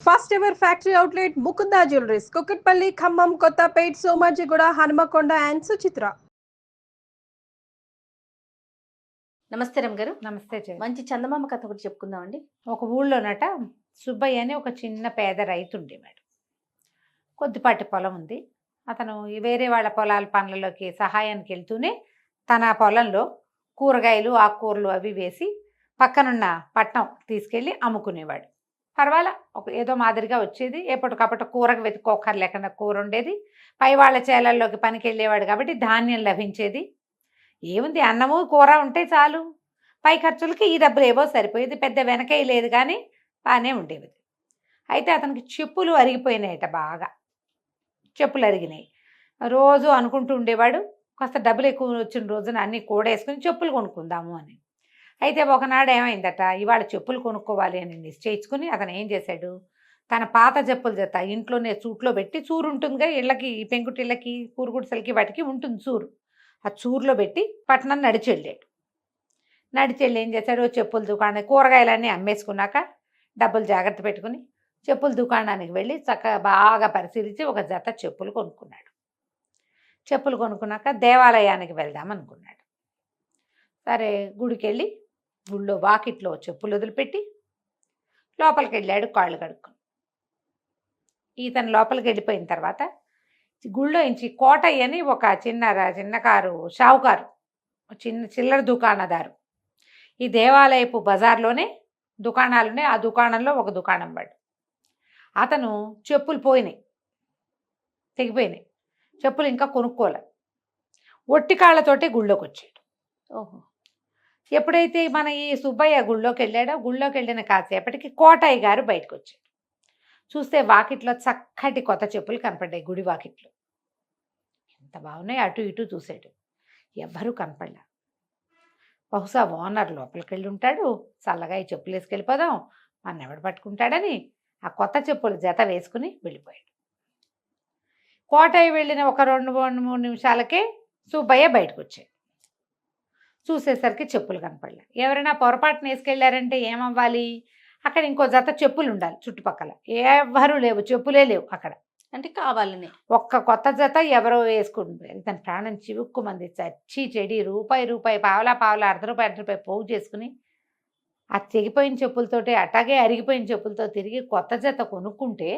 First ever factory outlet Mukunda jewelleries Kukatpally Khammam Kothapet Somajiguda Hanumakonda and Suchitra. నమస్తే రమ్ గారు. నమస్తే జయ. మంచి చందమామ కథ ఒకటి చెప్పుకుందామండి. ఒక ఊళ్ళోనట సుబ్బయ్య అని ఒక చిన్న పేద రైతు ఉండేవాడు. కొద్దిపాటి పొలం ఉంది. అతను వేరే వాళ్ళ పొలాల పనులలోకి సహాయానికి వెళ్తూనే తన పొలంలో కూరగాయలు ఆకుకూరలు అవి వేసి పక్కనున్న పట్నం తీసుకెళ్ళి అమ్ముకునేవాడు. పర్వాలా ఏదో మాదిరిగా వచ్చేది. ఎప్పటికప్పుడు కూరకు వెతుక్కోకర్ లేకుండా కూర ఉండేది. పై వాళ్ళ చేలల్లోకి పనికి వెళ్ళేవాడు కాబట్టి ధాన్యం లభించేది. ఏముంది, అన్నము కూర ఉంటే చాలు. పై ఖర్చులకి ఈ డబ్బులు ఏవో సరిపోయేది. పెద్ద వెనకే లేదు కానీ బాగానే ఉండేది. అయితే అతనికి చెప్పులు అరిగిపోయినాయట. బాగా చెప్పులు అరిగినాయి. రోజు అనుకుంటూ ఉండేవాడు, కాస్త డబ్బులు ఎక్కువ వచ్చిన రోజున అన్నీ కూడేసుకుని చెప్పులు కొనుక్కుందాము అని. అయితే ఒకనాడు ఏమైందట, ఇవాళ చెప్పులు కొనుక్కోవాలి అని నిశ్చయించుకుని అతను ఏం చేశాడు, తన పాత చెప్పుల జత ఇంట్లోనే చూట్లో పెట్టి, చూరు ఉంటుందిగా ఇళ్ళకి, పెంకుటిళ్ళకి, కూరుగుడిసెలకి వాటికి ఉంటుంది చూరు. ఆ చూరులో పెట్టి పట్టణం నడిచి వెళ్ళాడు. నడిచి వెళ్ళి ఏం చేశాడు, చెప్పుల దుకాణం కూరగాయలన్నీ అమ్మేసుకున్నాక డబ్బులు జాగ్రత్త పెట్టుకుని చెప్పుల దుకాణానికి వెళ్ళి చక్కగా బాగా పరిశీలించి ఒక జత చెప్పులు కొనుక్కున్నాడు. చెప్పులు కొనుక్కున్నాక దేవాలయానికి వెళ్దాం అనుకున్నాడు. సరే గుడికి వెళ్ళి గుళ్ళో వాకిట్లో చెప్పులు వదిలిపెట్టి లోపలికి వెళ్ళాడు కాళ్ళు కడుక్కుని. ఈతను లోపలికి వెళ్ళిపోయిన తర్వాత గుళ్ళో నుంచి కోటయ్య అని ఒక చిన్నకారు షావుకారు, చిన్న చిల్లర దుకాణదారు, ఈ దేవాలయపు బజార్లోనే దుకాణాలునే, ఆ దుకాణంలో ఒక దుకాణం వాడు. అతను చెప్పులు పోయినాయి, తెగిపోయినాయి చెప్పులు, ఇంకా కొనుక్కోలే. ఒట్టి కాళ్ళతోటే గుళ్ళోకి వచ్చాడు. ఓహో. ఎప్పుడైతే మన ఈ సుబ్బయ్య గుళ్ళోకి వెళ్ళాడో, గుళ్ళోకి వెళ్ళిన కాసేపటికి కోటయ్య గారు బయటకు వచ్చాడు. చూస్తే వాకిట్లో చక్కటి కొత్త చెప్పులు కనపడ్డాయి. గుడి వాకిట్లో ఎంత బాగున్నాయి. అటు ఇటు చూశాడు, ఎవ్వరూ కనపడలే. బహుశా ఓనర్ లోపలికి వెళ్ళి ఉంటాడు, చల్లగా ఈ చెప్పులు వేసుకెళ్ళిపోదాం, మన ఎవడు పట్టుకుంటాడని ఆ కొత్త చెప్పులు జత వేసుకుని వెళ్ళిపోయాడు. కోటయ్య వెళ్ళిన ఒక 2-3 నిమిషాలకే సుబ్బయ్య బయటకు వచ్చాడు. చూసేసరికి చెప్పులు కనపడలే. ఎవరైనా పొరపాటున వేసుకెళ్ళారంటే ఏమవ్వాలి, అక్కడ ఇంకో జత చెప్పులు ఉండాలి చుట్టుపక్కల. ఎవ్వరూ లేవు, చెప్పులే లేవు అక్కడ. అంటే కావాలని ఒక్క కొత్త జత ఎవరో వేసుకుంటారు. తన ప్రాణం చివుక్కుమంది. చచ్చి చెడి రూపాయి పావలా ₹1 పోగు చేసుకుని ఆ తెగిపోయిన చెప్పులతోటి, అట్లాగే అరిగిపోయిన చెప్పులతో తిరిగి కొత్త జత కొనుక్కుంటే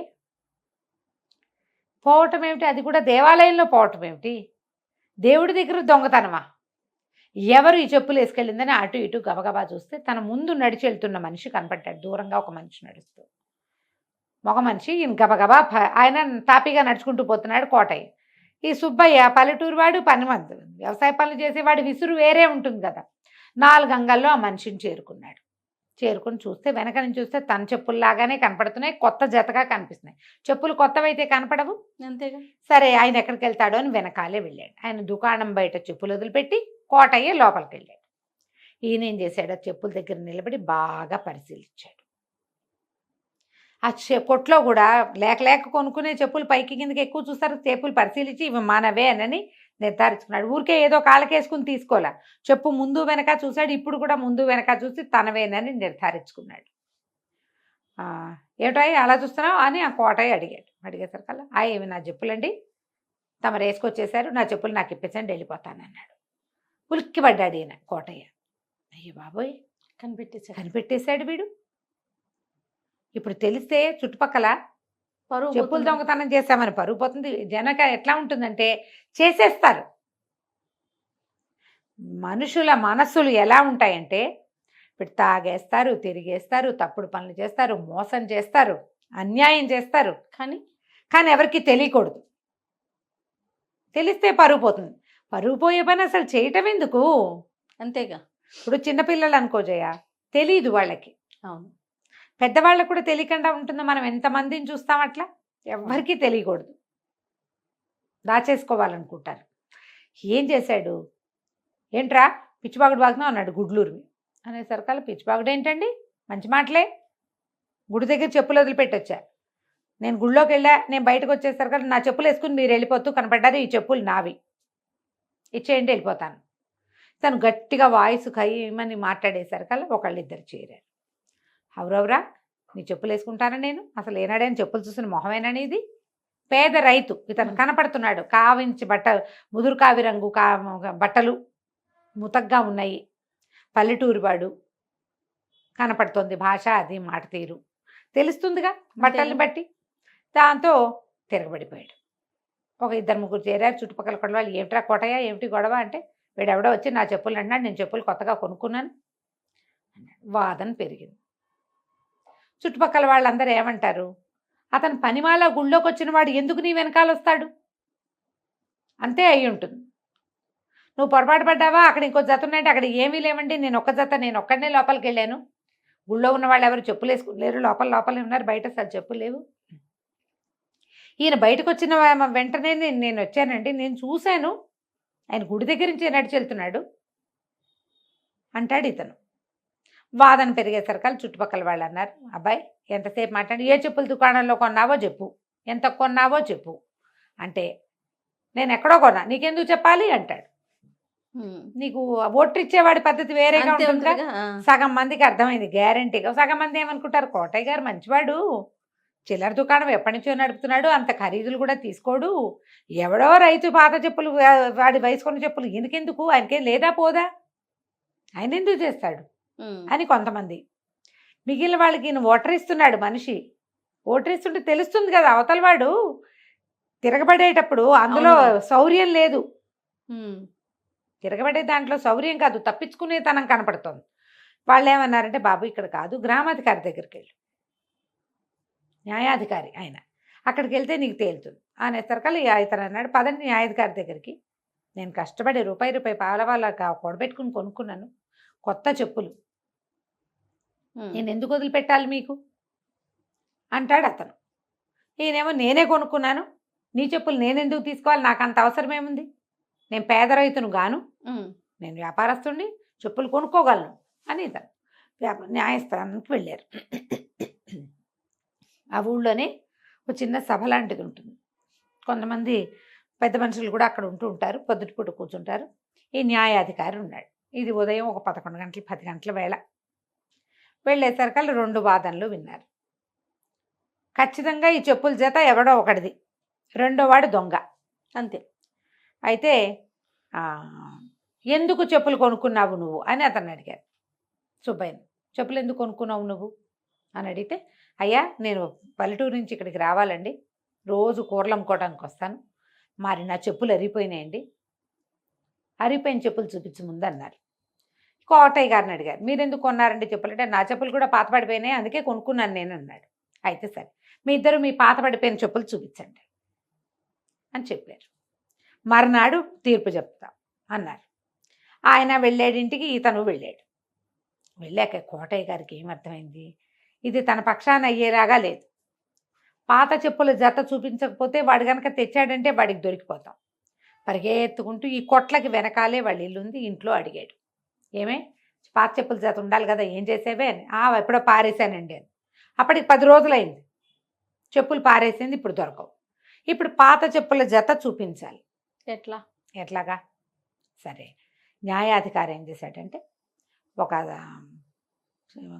పోవటం ఏమిటి, అది కూడా దేవాలయంలో పోవటం ఏమిటి, దేవుడి దగ్గర దొంగతనమా, ఎవరు ఈ చెప్పులు వేసుకెళ్ళిందని అటు ఇటు గబగబా చూస్తే తన ముందు నడిచి వెళ్తున్న మనిషి కనపడ్డాడు. దూరంగా ఒక మనిషి నడుస్తూ, మగ మనిషి. ఈయన గబగబా ఆయన తాపీగా నడుచుకుంటూ పోతున్నాడు. కోటయ్య, ఈ సుబ్బయ్య పల్లెటూరు వాడు, పనిమంతు, వ్యవసాయ పనులు చేసేవాడు, విసురు వేరే ఉంటుంది కదా. 4 అంగల్లో ఆ మనిషిని చేరుకున్నాడు. చేరుకుని చూస్తే వెనక నుంచి చూస్తే తన చెప్పుల్లాగానే కనపడుతున్నాయి, కొత్త జతగా కనిపిస్తున్నాయి. చెప్పులు కొత్తవైతే కనపడవు, అంతేగా. సరే ఆయన ఎక్కడికి వెళ్తాడో అని వెనకాలే వెళ్ళాడు. ఆయన దుకాణం బయట చెప్పులు వదిలిపెట్టి కోటయ్య లోపలికి వెళ్ళాడు. ఈయన ఏం చేశాడు, ఆ చెప్పుల దగ్గర నిలబడి బాగా పరిశీలించాడు. ఆ కొట్లో కూడా లేక కొనుక్కునే చెప్పులు పైకి కిందకి ఎక్కువ చూస్తారు. చెప్పులు పరిశీలించి ఇవి మనవే అని నిర్ధారించుకున్నాడు. ఊరికే ఏదో కాళ్ళకేసుకుని తీసుకోలే, చెప్పు ముందు వెనక చూశాడు. ఇప్పుడు కూడా ముందు వెనక చూసి తనవేనని నిర్ధారించుకున్నాడు. ఏమిటో అలా చూస్తున్నావు అని ఆ కోటయ్య అడిగాడు. అడిగేసరికల్లా ఇవి నా చెప్పులండి, తమరు వేసుకొచ్చేసారు, నా చెప్పులు నాకు ఇప్పించండి, వెళ్ళిపోతానన్నాడు. ఉలిక్కిపడ్డాడు ఈయన కోటయ్య. అయ్యో బాబోయ్, కనిపెట్టేశాడు వీడు. ఇప్పుడు తెలిస్తే చుట్టుపక్కల చెప్పులు దొంగతనం చేశామని పరుగు పోతుంది. జనక ఎట్లా ఉంటుందంటే చేసేస్తారు. మనుషుల మనస్సులు ఎలా ఉంటాయంటే ఇప్పుడు తాగేస్తారు, తిరిగేస్తారు, తప్పుడు పనులు చేస్తారు, మోసం చేస్తారు, అన్యాయం చేస్తారు. కానీ ఎవరికి తెలియకూడదు. తెలిస్తే పరుగు పోతుంది. పరుగు పోయే పని అసలు చేయటం ఎందుకు? అంతేగా. ఇప్పుడు చిన్నపిల్లలు అనుకోజయ్య, తెలీదు వాళ్ళకి. అవును, పెద్దవాళ్ళకు కూడా తెలియకుండా ఉంటుందో. మనం ఎంతమందిని చూస్తాం అట్లా, ఎవ్వరికీ తెలియకూడదు, దాచేసుకోవాలనుకుంటారు. ఏం చేశాడు, ఏంట్రా పిచ్చిబాగుడు బాగుతున్నావు అన్నాడు గుడ్లూరువి. అనేసరికల్లా పిచ్చిబాగుడు ఏంటండి, మంచి మాటలే, గుడి దగ్గర చెప్పులు వదిలిపెట్టొచ్చా, నేను గుళ్ళోకి వెళ్ళా, నేను బయటకు వచ్చేసరికల్లా నా చెప్పులు వేసుకుని మీరు వెళ్ళిపోతూ కనపడ్డారు, ఈ చెప్పులు నావి, ఇచ్చేయండి వెళ్ళిపోతాను. తను గట్టిగా వాయిస్ ఖైమని మాట్లాడేసరికల్లా ఒకళ్ళిద్దరు చేరారు. ఎవరెవరా నీ చెప్పులు వేసుకుంటానా నేను? అసలు ఏనాడైనా చెప్పులు చూసిన మొహమేనని ఇది? పేద రైతు ఇతను కనపడుతున్నాడు. కావించి ముదురు కావి రంగు బట్టలు ముతగ్గా ఉన్నాయి. పల్లెటూరు వాడు కనపడుతోంది. భాష అది మాట తీరు తెలుస్తుందిగా బట్టల్ని బట్టి. దాంతో తిరగబడిపోయాడు. ఒక 2-3 చేరారు. చుట్టుపక్కల కూడా వాళ్ళు ఏమిట్రా కోటయ్య, ఏమిటి గొడవ అంటే, వీడెవడో వచ్చి నా చెప్పులు అన్నాడు, నేను చెప్పులు కొత్తగా కొనుక్కున్నాను అన్నాడు. వాదన పెరిగింది. చుట్టుపక్కల వాళ్ళందరూ ఏమంటారు, అతను పనిమాల గుళ్ళోకి వచ్చిన వాడు ఎందుకు నీ వెనకాల వస్తాడు? అంతే అయి ఉంటుంది. నువ్వు పొరపాటు పడ్డావా, అక్కడ ఇంకో జత ఉన్నాయంటే అక్కడ ఏమీ లేవండి, నేను ఒక్క జత, నేను ఒక్కడనే లోపలికి వెళ్ళాను. గుళ్ళో ఉన్న వాళ్ళు ఎవరు చెప్పులు వేసుకులేరు, లోపలే ఉన్నారు, బయట అసలు చెప్పులు లేవు. ఈయన బయటకు వచ్చిన వెంటనే నేను వచ్చానండి, నేను చూశాను, ఆయన గుడి దగ్గర నుంచి నడిచి వెళ్తున్నాడు అంటాడు ఇతను. వాదన పెరిగేసరికి చుట్టుపక్కల వాళ్ళు అన్నారు, అబ్బాయి ఎంతసేపు మాట్లాడి, ఏ చెప్పుల దుకాణంలో కొన్నావో చెప్పు, ఎంత కొన్నావో చెప్పు అంటే, నేను ఎక్కడో కొన్నా, నీకెందుకు చెప్పాలి అంటాడు. నీకు ఓట్లు ఇచ్చేవాడి పద్ధతి వేరేగా ఉంటుందిగా. సగం మందికి అర్థమైంది గ్యారంటీగా. సగం మంది ఏమనుకుంటారు, కోటయ్య గారు మంచివాడు, చిల్లర దుకాణం ఎప్పటి నుంచో నడుపుతున్నాడు, అంత ఖరీదులు కూడా తీసుకోడు, ఎవడో రైతు పాత చెప్పులు వాడి వయసుకున్న చెప్పులు ఈయనకెందుకు, ఆయనకేం లేదా పోదా, ఆయన ఎందుకు చేస్తాడు అని కొంతమంది. మిగిలిన వాళ్ళకి ఈయన ఓటర్ ఇస్తున్నాడు మనిషి. ఓటర్ ఇస్తుంటే తెలుస్తుంది కదా అవతల వాడు తిరగబడేటప్పుడు అందులో శౌర్యం లేదు. తిరగబడే దాంట్లో శౌర్యం కాదు, తప్పించుకునే తనం కనపడుతుంది. వాళ్ళు ఏమన్నారంటే, బాబు ఇక్కడ కాదు, గ్రామాధికారి దగ్గరికి వెళ్ళు, న్యాయాధికారి ఆయన, అక్కడికి వెళ్తే నీకు తేలుతుంది అనేసరికల్లా ఇతను అన్నాడు, పదండి న్యాయాధికారి దగ్గరికి, నేను కష్టపడి రూపాయి పాలవాళ్ళ కూడబెట్టుకుని కొనుక్కున్నాను కొత్త చెప్పులు, నేను ఎందుకు వదిలిపెట్టాలి మీకు అంటాడు అతను. ఈయనేమో నేనే కొనుక్కున్నాను, నీ చెప్పులు నేనెందుకు తీసుకోవాలి, నాకు అంత అవసరం ఏముంది, నేను పేద రైతును గాను, నేను వ్యాపారస్తుడిని, చెప్పులు కొనుక్కోగలను అని ఇతను న్యాయస్థానానికి వెళ్ళారు. ఆ ఊళ్ళోనే ఒక చిన్న సభ లాంటిది ఉంటుంది. కొంతమంది పెద్ద మనుషులు కూడా అక్కడ ఉంటూ ఉంటారు, పొద్దుటిపూట కూర్చుంటారు. ఈ న్యాయాధికారి ఉన్నాడు. ఇది ఉదయం ఒక 11 గంటలు 10 గంటల వేళ. వెళ్ళేసరికి 2 వాదనలు విన్నారు. ఖచ్చితంగా ఈ చెప్పుల చేత ఎవడో ఒకటిది, రెండో వాడు దొంగ అంతే. అయితే ఎందుకు చెప్పులు కొనుక్కున్నావు నువ్వు అని అతన్ని అడిగారు. సుబ్బయ్యని, చెప్పులు ఎందుకు కొనుక్కున్నావు నువ్వు అని అడిగితే, అయ్యా నేను పల్లెటూరు నుంచి ఇక్కడికి రావాలండి, రోజు కూరలు అమ్ముకోవడానికి వస్తాను, మరి నా చెప్పులు అరిగిపోయినాయండి, అరిగిపోయిన చెప్పులు చూపించు ముందు అన్నారు. కోటయ్య గారిని అడిగారు, మీరు ఎందుకు కొన్నారండి చెప్పులు అంటే, నా చెప్పులు కూడా పాత పడిపోయినాయి అందుకే కొనుక్కున్నాను నేను అన్నాడు. అయితే సరే, మీ ఇద్దరు మీ పాత పడిపోయిన చెప్పులు చూపించండి అని చెప్పారు. మర్నాడు తీర్పు చెప్తాం అన్నారు. ఆయన వెళ్ళాడింటికి, ఇతను వెళ్ళాడు. వెళ్ళాక కోటయ్య గారికి ఏమర్థమైంది, ఇది తన పక్షాన అయ్యేలాగా లేదు. పాత చెప్పుల జత చూపించకపోతే వాడు కనుక తెచ్చాడంటే వాడికి దొరికిపోతాం. పరిగెత్తుకుంటూ ఈ కొట్లకి వెనకాలే వాళ్ళ ఇల్లుంది, ఇంట్లో అడిగాడు, ఏమే పాత చెప్పుల జత ఉండాలి కదా, ఏం చేసేవే అని. ఎప్పుడో పారేశానండి అని. అప్పటికి 10 రోజులైంది, చెప్పులు పారేసింది, ఇప్పుడు దొరకవు. ఇప్పుడు పాత చెప్పుల జత చూపించాలి. ఎట్లాగా? సరే, న్యాయాధికారి ఏం చేశాడంటే, ఒక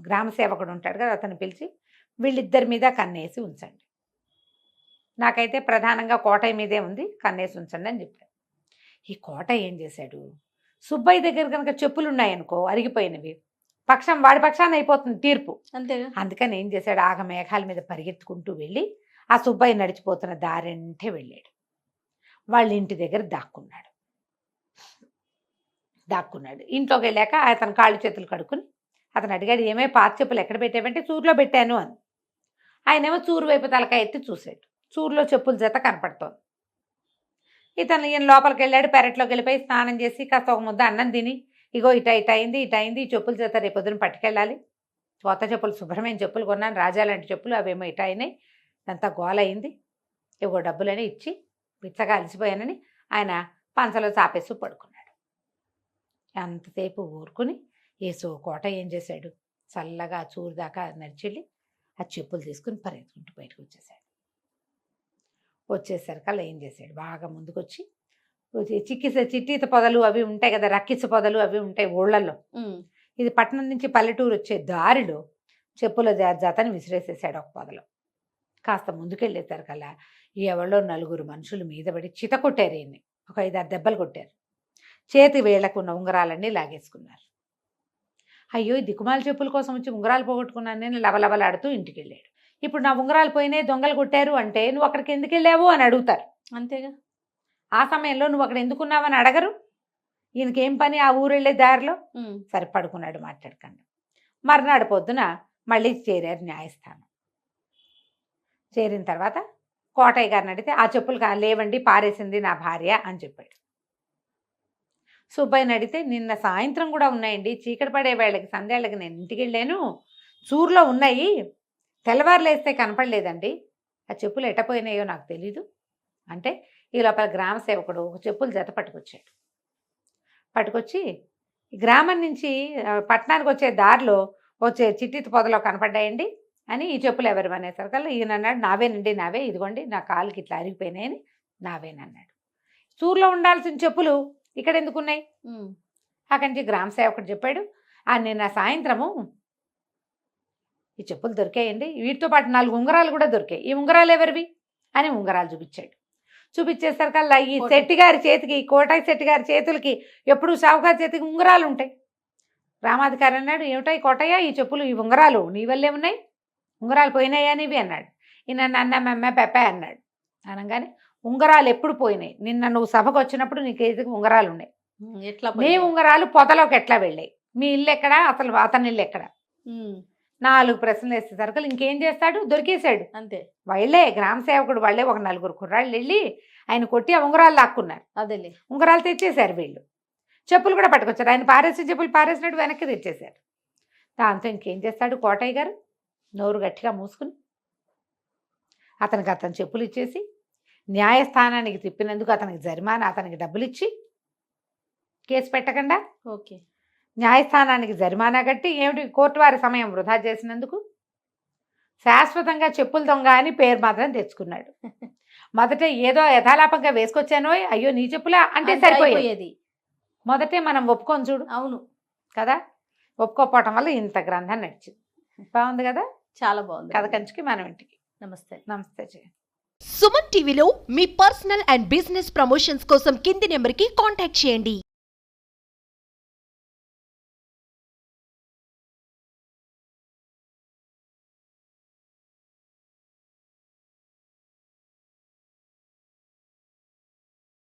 గ్రామ సేవకుడు ఉంటాడు కదా, అతను పిలిచి వీళ్ళిద్దరి మీద కన్నేసి ఉంచండి, నాకైతే ప్రధానంగా కోటయ్య మీదే ఉంది, కన్నేసి ఉంచండి అని చెప్పాడు. ఈ కోటయ్య ఏం చేశాడు, సుబ్బయ్య దగ్గర కనుక చెప్పులు ఉన్నాయనుకో అరిగిపోయినవి, వాడి పక్షాన అయిపోతుంది తీర్పు అంతేగా. అందుకని ఏం చేశాడు, ఆగ మేఘాల మీద పరిగెత్తుకుంటూ వెళ్ళి ఆ సుబ్బయ్య నడిచిపోతున్న దారంటే వెళ్ళాడు. వాళ్ళ ఇంటి దగ్గర దాక్కున్నాడు. ఇంట్లోకి వెళ్ళాక అతను కాళ్ళు చేతులు కడుక్కుని అతను అడిగాడు, ఏమే పాత చెప్పులు ఎక్కడ పెట్టావంటే, చూరులో పెట్టాను అని. ఆయనేమో చూరు వైపు తలకాయ ఎత్తి చూశాడు. చూరులో చెప్పుల జత కనపడుతోంది. ఈయన లోపలికి వెళ్ళాడు. పెరట్లోకి వెళ్ళిపోయి స్నానం చేసి కాస్త ఒక ముద్ద అన్నం తిని, ఇగో ఇట అయింది, ఈ చెప్పుల జత రేపొద్దున పట్టుకెళ్ళాలి, కొత్త చెప్పులు శుభ్రమైన చెప్పులు కొన్నాను, రాజా లాంటి చెప్పులు, అవేమో ఇట అయినాయి, అంతా గోలయింది, ఇగో డబ్బులని ఇచ్చి పిచ్చగా అలసిపోయానని ఆయన పంచలో చాపేసి పడుకున్నాడు. అంతసేపు ఊరుకుని కోటయ్య ఏం చేశాడు, చల్లగా చూరు దాకా నడిచెళ్ళి ఆ చెప్పులు తీసుకుని పరిగెత్తుకుంటూ బయటకు వచ్చేసరికల్లా ఏం చేశాడు, బాగా ముందుకొచ్చి చిట్టీత పొదలు అవి ఉంటాయి కదా, రక్కిస పొదలు అవి ఉంటాయి ఊళ్ళల్లో. ఇది పట్టణం నుంచి పల్లెటూరు వచ్చే దారిలో చెప్పుల జతని విసిరేసేసాడు ఒక పొదలో. కాస్త ముందుకెళ్ళేసరికల్లా ఎవరో నలుగురు మనుషులు మీద పడి చిత కొట్టారు ఈయన్ని. ఒక 5-6 దెబ్బలు కొట్టారు. చేతి వేళ్లకున్న ఉంగరాలన్నీ లాగేసుకున్నారు. అయ్యో, ఈ దిక్కుమాల చెప్పుల కోసం వచ్చి ఉంగరాలు పోగొట్టుకున్నాను నేను లవలవలాడుతూ ఇంటికి వెళ్ళాడు. ఇప్పుడు నా ఉంగరాలు పోయినాయి, దొంగలు కొట్టారు అంటే నువ్వు అక్కడికి ఎందుకు వెళ్ళావు అని అడుగుతారు. అంతేగా. ఆ సమయంలో నువ్వు అక్కడ ఎందుకున్నావని అడగరు. ఈయనకేం పని ఆ ఊరు వెళ్ళే దారిలో. సరే పడుకున్నాడు మాట్లాడకండి. మర్నాడు పొద్దున మళ్ళీ చేరారు న్యాయస్థానం. చేరిన తర్వాత కోటయ్య గారిని అడిగితే ఆ చెప్పులు లేవండి, పారేసింది నా భార్య అని చెప్పాడు. సుబ్బయ్యని అడిగితే నిన్న సాయంత్రం కూడా ఉన్నాయండి, చీకటి పడే వేళకి సంధ్యాళ్ళకి నేను ఇంటికి వెళ్ళాను, చూరులో ఉన్నాయి, తెల్లవారులేస్తే కనపడలేదండి, ఆ చెప్పులు ఎట్టపోయినాయో నాకు తెలీదు అంటే ఈ లోపల గ్రామ సేవకుడు ఒక చెప్పులు జత పట్టుకొచ్చి గ్రామం నుంచి పట్టణానికి వచ్చే దారిలో వచ్చే చిట్టి పొదలో కనపడ్డాయండి అని ఈ చెప్పులు ఎవరు అనేసరికల్లా ఈయన అన్నాడు, నావేనండి, నావే, ఇదిగోండి నా కాలుకి ఇట్లా అరిగిపోయినాయని నావేనన్నాడు. చూరులో ఉండాల్సిన చెప్పులు ఇక్కడ ఎందుకున్నాయి? అక్కడి నుంచి గ్రామ సేవకుడు చెప్పాడు, నిన్న సాయంత్రము ఈ చెప్పులు దొరికాయండి, వీటితో పాటు 4 ఉంగరాలు కూడా దొరికాయి, ఈ ఉంగరాలు ఎవరివి అని ఉంగరాలు చూపించాడు. చూపించేసరికల్లా ఈ శెట్టి గారి చేతికి, కోటయ్య శెట్టి గారి చేతులకి ఎప్పుడు సావుకారి చేతికి ఉంగరాలు ఉంటాయి. రామాధికారి అన్నాడు, ఏమిటాయి కోటయ్య ఈ చెప్పులు, ఈ ఉంగరాలు నీ వల్లే ఉన్నాయి, ఉంగరాలు పోయినాయా నీవి అన్నాడు. ఈయన అన్నమ్మ పెప్పే అన్నాడు. అనగానే ఉంగరాలు ఎప్పుడు పోయినాయి? నిన్న నువ్వు సభకు వచ్చినప్పుడు నీ చేతికి ఉంగరాలు ఉన్నాయి, ఎట్లా నీ ఉంగరాలు పొదలోకి ఎట్లా వెళ్ళాయి, మీ ఇల్లు ఎక్కడా, అసలు అతని ఇల్లు ఎక్కడ? 4 ప్రశ్నలు వేసేసరికి ఇంకేం చేస్తాడు, దొరికేశాడు. అంతే. వాళ్ళే గ్రామ సేవకుడు వాళ్ళే ఒక 4 కుర్రాళ్ళు వెళ్ళి ఆయన కొట్టి ఆ ఉంగరాలు లాక్కున్నారు. అదేలే, ఉంగరాలు తెచ్చేశారు వీళ్ళు. చెప్పులు కూడా పట్టుకొచ్చారు. ఆయన పారేసి చెప్పులు పారేసినట్టు వెనక్కి తెచ్చేశారు. దాంతో ఇంకేం చేస్తాడు కోటయ్య గారు, నోరు గట్టిగా మూసుకుని అతని చెప్పులు ఇచ్చేసి న్యాయస్థానానికి తిప్పినందుకు అతనికి జరిమానా, అతనికి డబ్బులు ఇచ్చి కేసు పెట్టకుండా ఓకే న్యాయస్థానానికి జరిమానా కట్టి, ఏమిటి కోర్టు వారి సమయం వృధా చేసినందుకు శాశ్వతంగా చెప్పులు దొంగ అని పేరు మాత్రం తెచ్చుకున్నాడు. మొదట ఏదో యథాలాపంగా వేసుకొచ్చానో, అయ్యో నీ చెప్పులా అంటే సరిపోయేది. మొదటే మనం ఒప్పుకొని చూడు. అవును కదా, ఒప్పుకోపోవటం వల్ల ఇంత గ్రంథం నడిచింది. బాగుంది కదా, చాలా బాగుంది. కథ కంచికి మనం ఇంటికి. నమస్తే. నమస్తే. సుమన్ టీవీలో మీ పర్సనల్ అండ్ బిజినెస్ ప్రమోషన్స్ కోసం కింది నెంబర్కి కాంటాక్ట్ చేయండి.